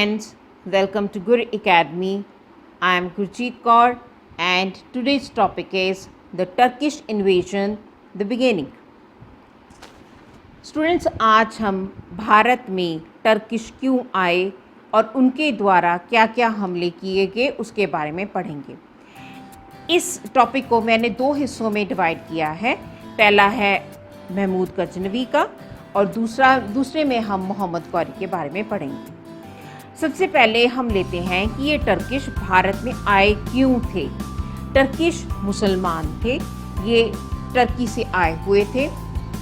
friends, welcome to Gur Academy. I am Gurjeet Kaur and today's topic is the Turkish invasion, the beginning. Students, आज हम भारत में Turkish क्यों आए और उनके द्वारा क्या क्या हमले किए गए उसके बारे में पढ़ेंगे। इस टॉपिक को मैंने दो हिस्सों में डिवाइड किया है। पहला है महमूद गजनवी का और दूसरे में हम मोहम्मद गौरी के बारे में पढ़ेंगे। सबसे पहले हम लेते हैं कि ये टर्किश भारत में आए क्यों थे। टर्किश मुसलमान थे, ये टर्की से आए हुए थे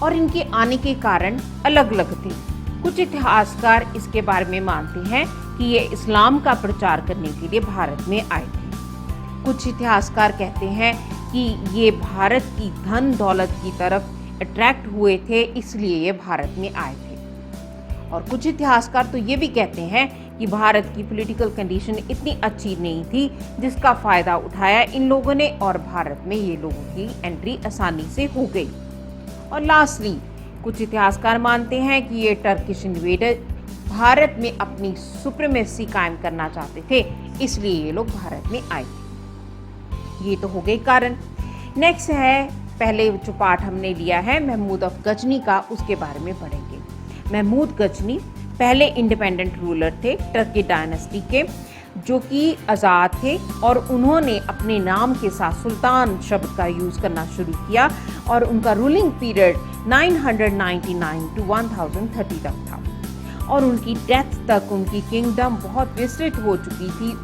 और इनके आने के कारण अलग अलग थे। कुछ इतिहासकार इसके बारे में मानते हैं कि ये इस्लाम का प्रचार करने के लिए भारत में आए थे। कुछ इतिहासकार कहते हैं कि ये भारत की धन दौलत की तरफ अट्रैक्ट हुए थे, इसलिए ये भारत में आए थे। और कुछ इतिहासकार तो ये भी कहते हैं कि भारत की पॉलिटिकल कंडीशन इतनी अच्छी नहीं थी जिसका फ़ायदा उठाया इन लोगों ने और भारत में ये लोगों की एंट्री आसानी से हो गई। और लास्टली कुछ इतिहासकार मानते हैं कि ये टर्किश इन्वेडर भारत में अपनी सुप्रीमेसी कायम करना चाहते थे, इसलिए ये लोग भारत में आए थे। ये तो हो गए कारण। नेक्स्ट है, पहले जो पार्ट हमने लिया है महमूद ऑफ गजनी का, उसके बारे में पढ़ेंगे। महमूद गजनी पहले इंडिपेंडेंट रूलर थे टर्की डायनेस्टी के, जो कि आज़ाद थे और उन्होंने अपने नाम के साथ सुल्तान शब्द का यूज़ करना शुरू किया और उनका रूलिंग पीरियड 999 टू 1030 तक था और उनकी डेथ तक उनकी किंगडम बहुत विस्तृत हो चुकी थी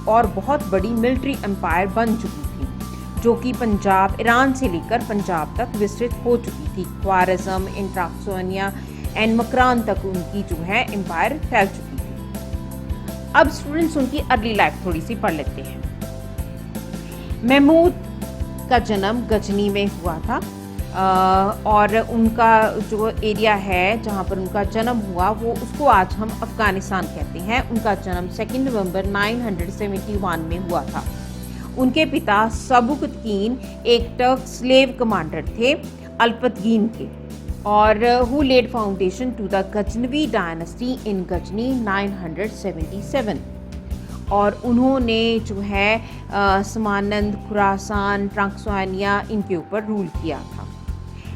और बहुत बड़ी मिलिट्री एम्पायर बन चुकी थी, जो कि पंजाब, ईरान से लेकर पंजाब तक विस्तृत हो चुकी थी। ख्वारिज़म, इंट्राक्सोनिया एंड मकरान तक उनकी जो है एम्पायर फैल चुकी थी। अब स्टूडेंट्स उनकी अर्ली लाइफ थोड़ी सी पढ़ लेते हैं। महमूद का जन्म गजनी में हुआ था और उनका जो एरिया है जहाँ पर उनका जन्म हुआ वो उसको आज हम अफ़गानिस्तान कहते हैं। उनका जन्म 2 नवंबर 971 में हुआ था। उनके पिता सबुकतकीन एक टर्क स्लेव कमांडर थे अल्पतगीन के और who laid foundation to the Ghaznavi dynasty in Ghazni 977 और उन्होंने जो है समानंद, खुरासान, ट्रांक्सवानिया इनके ऊपर रूल किया था।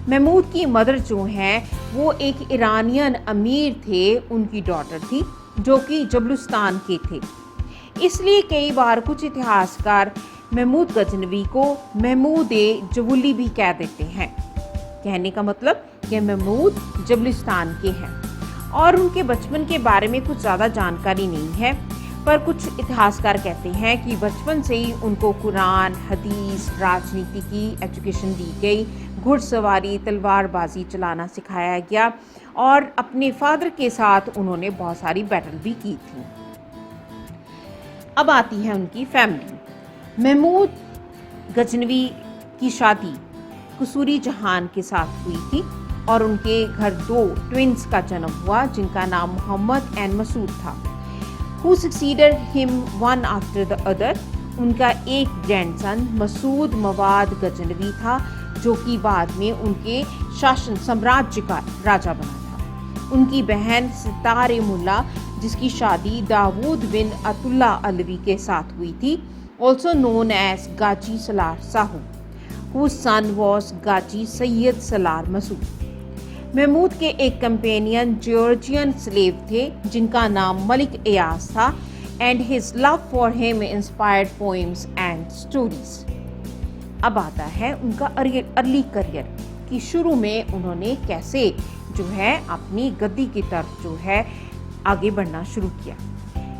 महमूद की मदर जो हैं वो एक ईरानियन अमीर थे, उनकी डॉटर थी जो कि जबलुस्तान के थे। इसलिए कई बार कुछ इतिहासकार महमूद गजनवी को महमूद जबुली भी कह देते हैं। कहने का मतलब कि महमूद जबलिस्तान के हैं और उनके बचपन के बारे में कुछ ज़्यादा जानकारी नहीं है, पर कुछ इतिहासकार कहते हैं कि बचपन से ही उनको कुरान, हदीस, राजनीति की एजुकेशन दी गई, घुड़सवारी, तलवारबाजी चलाना सिखाया गया और अपने फादर के साथ उन्होंने बहुत सारी बैटल भी की थी। अब आती है उनकी फैमिली। महमूद गजनवी की शादी कसूरी जहान के साथ हुई थी और उनके घर 2 ट्विंस का जन्म हुआ जिनका नाम मोहम्मद एंड मसूद था। Who succeeded him one after the other. उनका एक ग्रैंडसन मसूद मवाद गजनवी था जो कि बाद में उनके शासन साम्राज्य का राजा बना था। उनकी बहन सितारे मुल्ला जिसकी शादी दाऊद बिन अतुल्ला अलवी के साथ हुई थी, also known as Ghazi Salar Sahu, whose son was Ghazi Syed Salar Masud. Mahmud के एक कंपेनियन जॉर्जियन स्लेव थे जिनका नाम मलिक एयास था and his love for him inspired poems and stories. अब आता है उनका अर्ली करियर कि शुरू में उन्होंने कैसे जो है अपनी गद्दी की तरफ जो है आगे बढ़ना शुरू किया।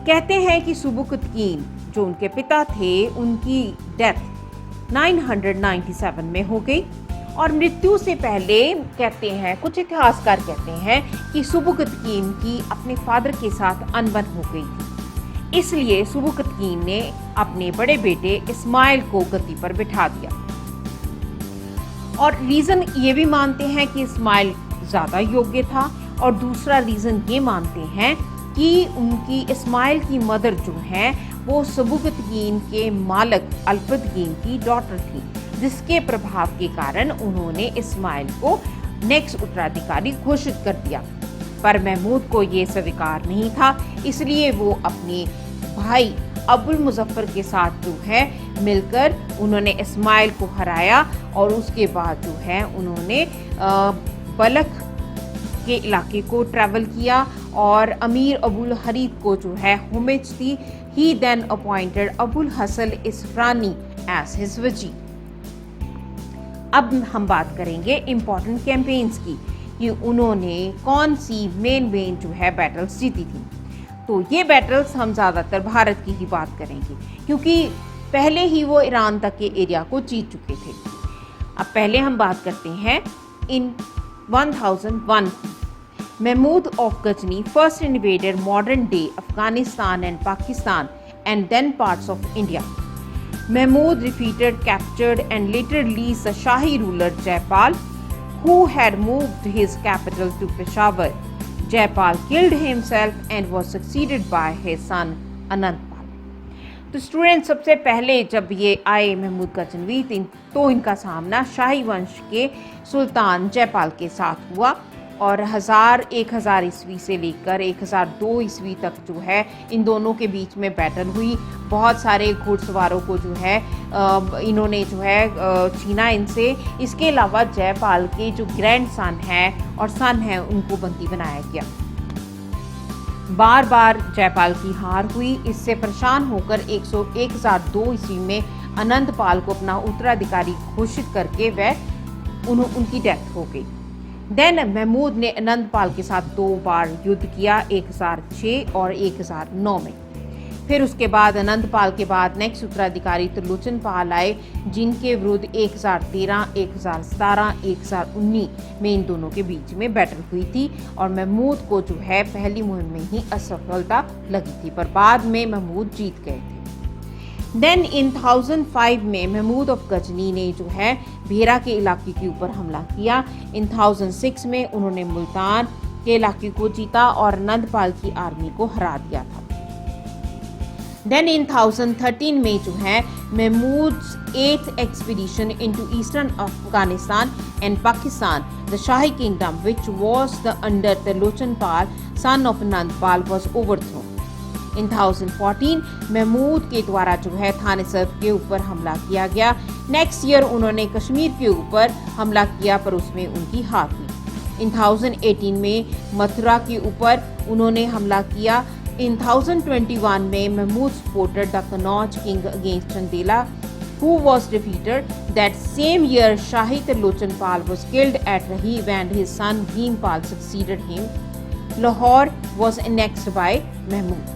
कहते हैं कि सुबुकतकीन जो उनके पिता थे उनकी डेथ 997 में हो गई और मृत्यु से पहले कहते हैं कुछ इतिहासकार कहते हैं कि सुबुकतकीन की अपने फादर के साथ अनबन हो गई थी, इसलिए सुबुकतकीन ने अपने बड़े बेटे इस्माइल को गद्दी पर बिठा दिया। और रीज़न ये भी मानते हैं कि इस्माइल ज़्यादा योग्य था और दूसरा रीज़न ये मानते हैं कि उनकी इस्माइल की मदर जो है वो सबुकतगीन के मालिक अल्पतगीन की डॉटर थी, जिसके प्रभाव के कारण उन्होंने इस्माइल को नेक्स्ट उत्तराधिकारी घोषित कर दिया। पर महमूद को ये स्वीकार नहीं था, इसलिए वो अपने भाई अबुल मुजफ्फर के साथ जो है मिलकर उन्होंने इस्माइल को हराया और उसके बाद जो है उन्होंने बलख के इलाके को ट्रैवल किया और अमीर अबुल हरीत को जो है होमेज दी। He then appointed Abul Hasan Isfarani as his vizier. अब हम बात करेंगे इम्पोर्टेंट कैंपेन्स की कि उन्होंने कौन सी मेन जो है बैटल्स जीती थी। तो ये बैटल्स हम ज़्यादातर भारत की ही बात करेंगे क्योंकि पहले ही वो ईरान तक के एरिया को जीत चुके थे। अब पहले हम बात करते हैं इन 1001 Mahmud of Ghazni first invaded modern-day Afghanistan and Pakistan and then parts of India. Mahmud defeated, captured and later released the Shahi ruler Jaipal, who had moved his capital to Peshawar. Jaipal killed himself and was succeeded by his son Anandpal. तो student सबसे पहले जब ये आए महमूद गजनवी तो इनका सामना शाही वंश के सुल्तान जयपाल के साथ हुआ और 1000 ईस्वी से लेकर 1002 ईस्वी तक जो है इन दोनों के बीच में बैटल हुई। बहुत सारे घुड़सवारों को जो है इन्होंने जो है छीना इनसे। इसके अलावा जयपाल के जो ग्रैंड सन है और सन है उनको बंदी बनाया गया। बार बार जयपाल की हार हुई। इससे परेशान होकर 1002 ईस्वी में अनंतपाल को अपना उत्तराधिकारी घोषित करके उनकी डेथ हो गई। देन महमूद ने अनंतपाल के साथ 2 बार युद्ध किया, 1006 और 1009 में। फिर उसके बाद अनंतपाल के बाद नेक्स्ट उत्तराधिकारी त्रिलोचन पाल आए, जिनके विरुद्ध 1013, 1017, 1019 में इन दोनों के बीच में बैटल हुई थी और महमूद को जो है पहली मुहिम में ही असफलता लगी थी, पर बाद में महमूद जीत गए थे। देन इन 1005 में महमूद ऑफ गजनी ने जो है भेरा के इलाके के ऊपर हमला किया। इन 1006 में उन्होंने मुल्तान के इलाके को जीता और अनंतपाल की आर्मी को हरा दिया था। देन इन 1013 में जो है Mahmud's 8th expedition into eastern Afghanistan and Pakistan, the Shahi kingdom which was the under Trilochan Pal son of Anantpal was overthrown. In 1014 Mahmud के द्वारा जो है थानेसर के ऊपर हमला किया गया। नेक्स्ट ईयर उन्होंने कश्मीर के ऊपर हमला किया पर उसमें उनकी हार हुई। इन 1018 में मथुरा के ऊपर उन्होंने हमला किया। इन 1021 में Mahmud supported the Kannauj king against Chandela, who was defeated. That same year, Shahi Tirlochan Pal was killed at Rahib and his son Bhim Pal succeeded him. Lahore was annexed by Mahmud.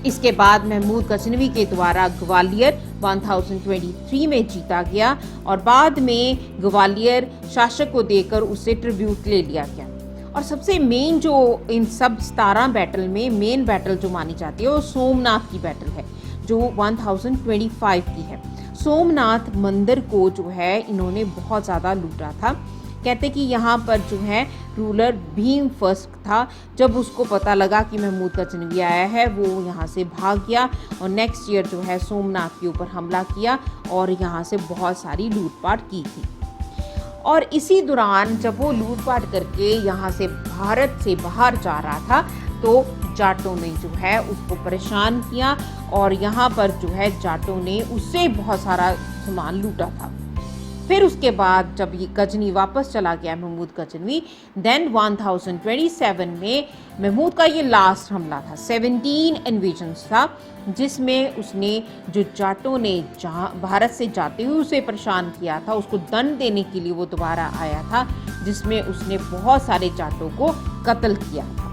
इसके बाद महमूद गजनवी के द्वारा ग्वालियर 1023 में जीता गया और बाद में ग्वालियर शासक को देकर उसे ट्रिब्यूट ले लिया गया। और सबसे मेन जो इन सब 17 बैटल में मेन बैटल जो मानी जाती है वो सोमनाथ की बैटल है जो 1025 की है। सोमनाथ मंदिर को जो है इन्होंने बहुत ज़्यादा लूटा था। कहते कि यहाँ पर जो है रूलर भीम फर्स्ट था। जब उसको पता लगा कि महमूद गजनवी आया है वो यहाँ से भाग गया और नेक्स्ट ईयर जो है सोमनाथ के ऊपर हमला किया और यहाँ से बहुत सारी लूटपाट की थी। और इसी दौरान जब वो लूटपाट करके यहाँ से भारत से बाहर जा रहा था तो जाटों ने जो है उसको परेशान किया और यहाँ पर जो है जाटों ने उससे बहुत सारा सामान लूटा था। फिर उसके बाद जब ये गजनी वापस चला गया महमूद गजनवी, देन 1027 में महमूद का ये लास्ट हमला था। 17 इन्वेजन्स था जिसमें उसने जो जाटों ने भारत से जाते हुए उसे परेशान किया था उसको दंड देने के लिए वो दोबारा आया था, जिसमें उसने बहुत सारे जाटों को कत्ल किया था।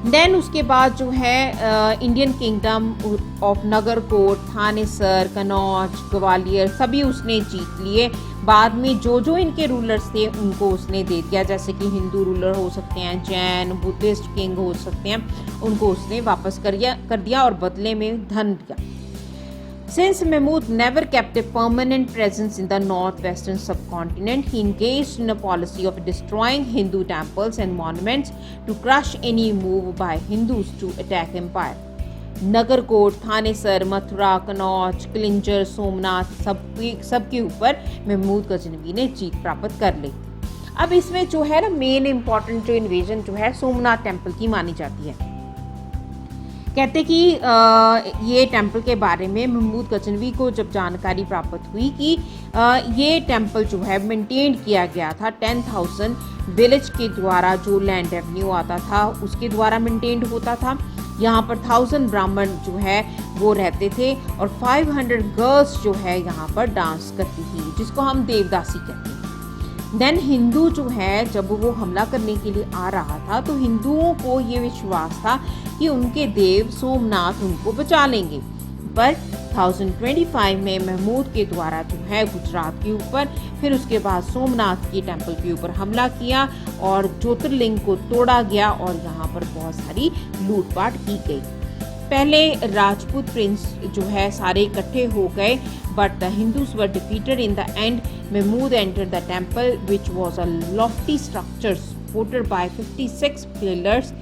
देन उसके बाद जो है Indian kingdom of Nagarkot, Thanesar, Kannauj, Gwalior सभी उसने जीत लिए। बाद में जो इनके रूलर्स थे उनको उसने दे दिया, जैसे कि हिंदू रूलर हो सकते हैं, जैन बुद्धिस्ट किंग हो सकते हैं, उनको उसने वापस कर दिया और बदले में धन दिया। Since Mahmud never kept a permanent presence in the northwestern subcontinent, he engaged in a policy of destroying Hindu temples and monuments to crush any move by Hindus to attack empire. Nagarkot, Thanesar, Mathura, Kannauj, Kalinjar, Somnath सबके ऊपर महमूद गजनवी ने जीत प्राप्त कर ली। अब इसमें जो है ना मेन इम्पॉर्टेंट जो इन्वेजन जो है सोमनाथ टेम्पल की मानी जाती है। कहते कि ये टेम्पल के बारे में महमूद गजनवी को जब जानकारी प्राप्त हुई कि ये टेम्पल जो है मेंटेन किया गया था 10,000 विलेज के द्वारा, जो लैंड रेवेन्यू आता था उसके द्वारा मेंटेन होता था। यहाँ पर 1000 ब्राह्मण जो है वो रहते थे और 500 गर्ल्स जो है यहाँ पर डांस करती थी, जिसको हम देवदासी कहते हैं। देन हिंदू जो है जब वो हमला करने के लिए आ रहा था तो हिंदुओं को ये विश्वास था कि उनके देव सोमनाथ उनको बचा लेंगे, पर 1025 में महमूद के द्वारा जो है गुजरात के ऊपर, फिर उसके बाद सोमनाथ के टेम्पल के ऊपर हमला किया और ज्योतिर्लिंग को तोड़ा गया और यहाँ पर बहुत सारी लूटपाट की गई। पहले राजपूत प्रिंस जो है सारे इकट्ठे हो गए, but the Hindus were defeated in the end. Mahmud entered the temple which was a lofty structure supported by 56 pillars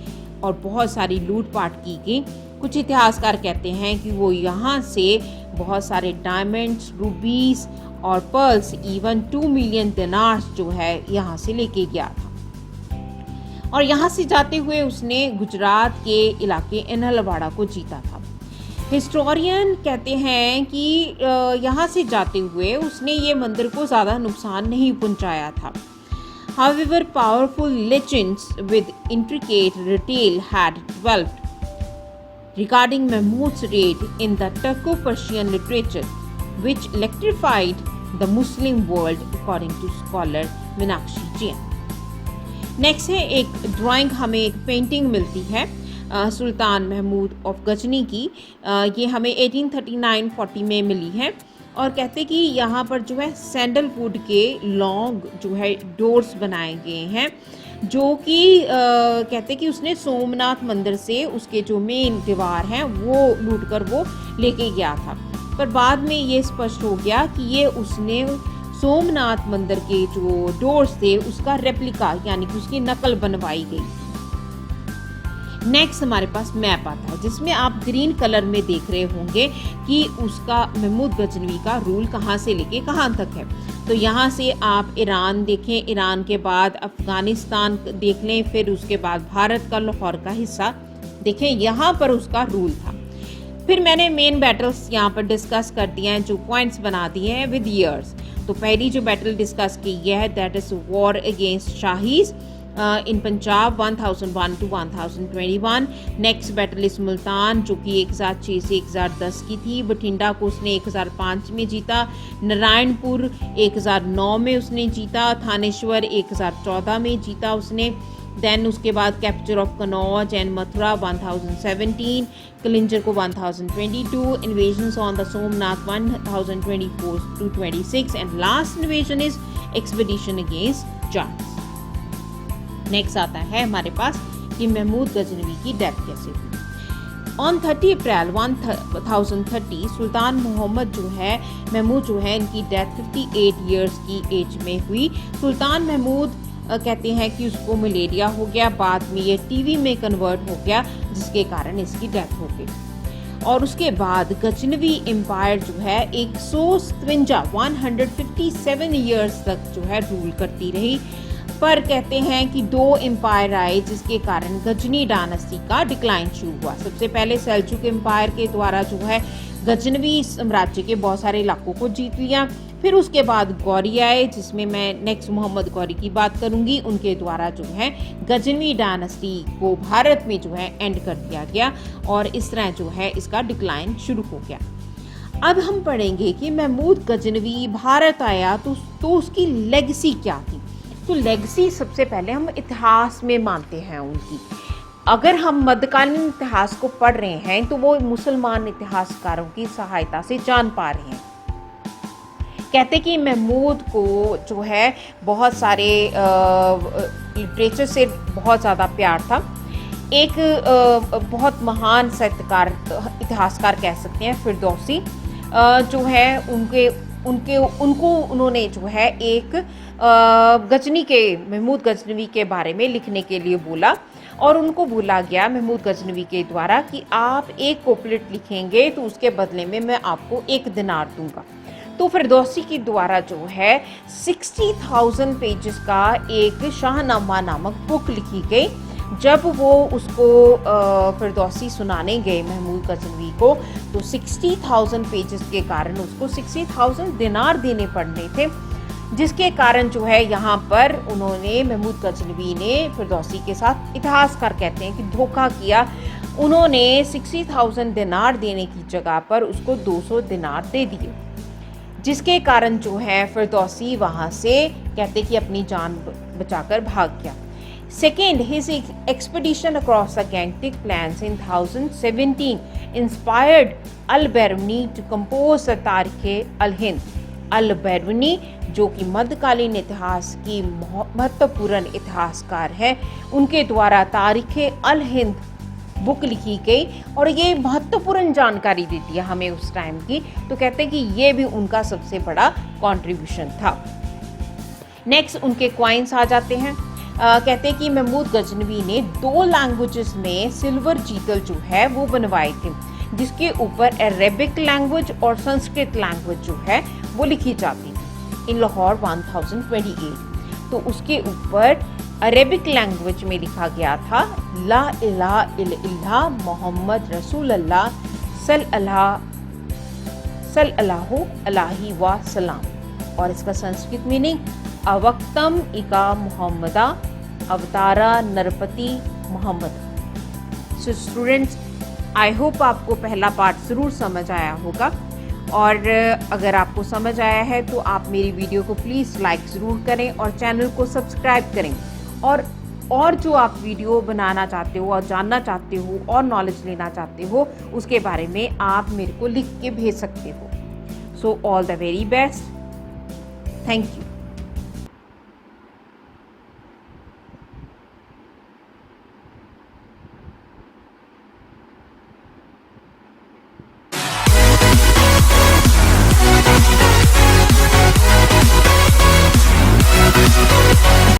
और बहुत सारी लूटपाट की गई। कुछ इतिहासकार कहते हैं कि वो यहाँ से बहुत सारे डायमंड्स, रूबीज और पर्ल्स, इवन 2 मिलियन दिनार्स जो है यहाँ से लेके गया था। और यहाँ से जाते हुए उसने गुजरात के इलाके एनहलवाड़ा को जीता था। हिस्टोरियन कहते हैं कि यहाँ से जाते हुए उसने ये मंदिर को ज़्यादा नुकसान नहीं पहुँचाया था। However, powerful legends with intricate detail had developed regarding Mahmud's raid in the Turco-Persian literature, which electrified the Muslim world, according to scholar Meenakshi Jain. Next है एक ड्राइंग, हमें एक पेंटिंग मिलती है सुल्तान महमूद ऑफ गजनी की। ये हमें 1839-40 में मिली है और कहते कि यहाँ पर जो है सैंडलवुड के लॉन्ग जो है डोर्स बनाए गए हैं, जो कि कहते कि उसने सोमनाथ मंदिर से उसके जो मेन दीवार हैं वो लूट कर वो लेके गया था, पर बाद में ये स्पष्ट हो गया कि ये उसने सोमनाथ मंदिर के जो डोर्स थे उसका रेप्लिका यानी कि उसकी नकल बनवाई गई। नेक्स्ट हमारे पास मैप आता है जिसमें आप ग्रीन कलर में देख रहे होंगे कि उसका महमूद गजनवी का रूल कहाँ से लेके कहाँ तक है। तो यहाँ से आप ईरान देखें, ईरान के बाद अफगानिस्तान देख लें, फिर उसके बाद भारत का लाहौर का हिस्सा देखें, यहाँ पर उसका रूल था। फिर मैंने मेन बैटल्स यहाँ पर डिस्कस कर दिए हैं, जो पॉइंट्स बना दिए हैं विद ईयर्स। तो पहली जो बैटल डिस्कस की गया है that is war against Shahis in Punjab 1001 to 1021। Next battle is Multan जो कि 1006 से 1010 की थी। बठिंडा को उसने 1005 में जीता। नारायणपुर 1009 में उसने जीता। थानेश्वर 1014 में जीता उसने। देन उसके बाद capture of Kannauj and Mathura 1017, Kalinjar को 1022, invasions on the Somnath 1024 to 26 and last invasion is expedition against Jats. Next आता है हमारे पास कि महमूद गजनवी की डेथ कैसे हुई। ऑन 30 अप्रैल 1030 सुल्तान मोहम्मद जो है महमूद जो है इनकी डेथ 58 ईयर्स की एज में हुई। सुल्तान महमूद कहते हैं कि उसको मलेरिया हो गया, बाद में ये टीवी में कन्वर्ट हो गया जिसके कारण इसकी डेथ हो गई। और उसके बाद गजनवी एम्पायर जो है 157 ईयर्स तक जो है रूल करती रही, पर कहते हैं कि 2 एम्पायर आए जिसके कारण गजनी डायनेस्टी का डिक्लाइन शुरू हुआ। सबसे पहले सेल्जुक एम्पायर के द्वारा जो है गजनवी साम्राज्य के बहुत सारे इलाकों को जीत लिया। फिर उसके बाद गौरी आए जिसमें मैं नेक्स्ट मोहम्मद गौरी की बात करूंगी। उनके द्वारा जो है गजनवी डायनेस्टी को भारत में जो है एंड कर दिया गया और इस तरह जो है इसका डिक्लाइन शुरू हो गया। अब हम पढ़ेंगे कि महमूद गजनवी भारत आया तो उसकी लेगेसी क्या थी। तो लेगेसी सबसे पहले हम इतिहास में मानते हैं उनकी। अगर हम मध्यकालीन इतिहास को पढ़ रहे हैं तो वो मुसलमान इतिहासकारों की सहायता से जान पा रहे हैं। कहते कि महमूद को जो है बहुत सारे लिटरेचर से बहुत ज़्यादा प्यार था। एक बहुत महान साहित्यकार इतिहासकार कह सकते हैं फिरदौसी जो है उनको उन्होंने जो है एक गजनी के महमूद गजनवी के बारे में लिखने के लिए बोला और उनको बोला गया महमूद गजनवी के द्वारा कि आप एक कोपलेट लिखेंगे तो उसके बदले में मैं आपको 1 दिनार दूंगा। तो फिरदौसी के द्वारा जो है 60,000 पेजेस का एक शाहनामा नामक बुक लिखी गई। जब वो उसको फिरदौसी सुनाने गए महमूद गजनवी को, तो 60,000 पेजेस के कारण उसको 60,000 दिनार देने पड़ने थे, जिसके कारण जो है यहाँ पर उन्होंने महमूद गजनवी ने फिरदौसी के साथ, इतिहासकार कहते हैं कि धोखा किया। उन्होंने 60,000 दिनार देने की जगह पर उसको 200 दिनार दे दिए, जिसके कारण जो है फिरदौसी वहाँ से कहते कि अपनी जान बचाकर भाग गया। Second, his expedition across the Gangetic Plains in 1017 inspired al-Biruni to compose the Tarikh al-Hind. al-Biruni जो कि मध्यकालीन इतिहास की महत्वपूर्ण इतिहासकार है, उनके द्वारा तारीख अल-हिंद बुक लिखी गई और ये महत्वपूर्ण जानकारी देती है हमें उस टाइम की। तो कहते हैं कि ये भी उनका सबसे बड़ा कंट्रीब्यूशन था। नेक्स्ट उनके क्वाइंस आ जाते हैं। कहते हैं कि महमूद गजनवी ने 2 लैंग्वेजेस में सिल्वर जीतल जो है वो बनवाए थे, जिसके ऊपर अरेबिक लैंग्वेज और संस्कृत लैंग्वेज जो है वो लिखी जाती थी। इन लाहौर 1028 तो उसके ऊपर अरेबिक लैंग्वेज में लिखा गया था ला इलाहा इल्लल्लाह मोहम्मद रसूलुल्लाह सल्लल्लाहु अलैहि वसल्लम, और इसका संस्कृत मीनिंग अवक्तम इका मोहम्मदा अवतारा नरपति Muhammad. So students, I hope आपको पहला पार्ट ज़रूर समझ आया होगा, और अगर आपको समझ आया है तो आप मेरी वीडियो को प्लीज़ लाइक ज़रूर करें और चैनल को सब्सक्राइब करें। और जो आप वीडियो बनाना चाहते हो और जानना चाहते हो और नॉलेज लेना चाहते हो, उसके बारे में आप मेरे को लिख के भेज सकते हो। So all the very best, thank you.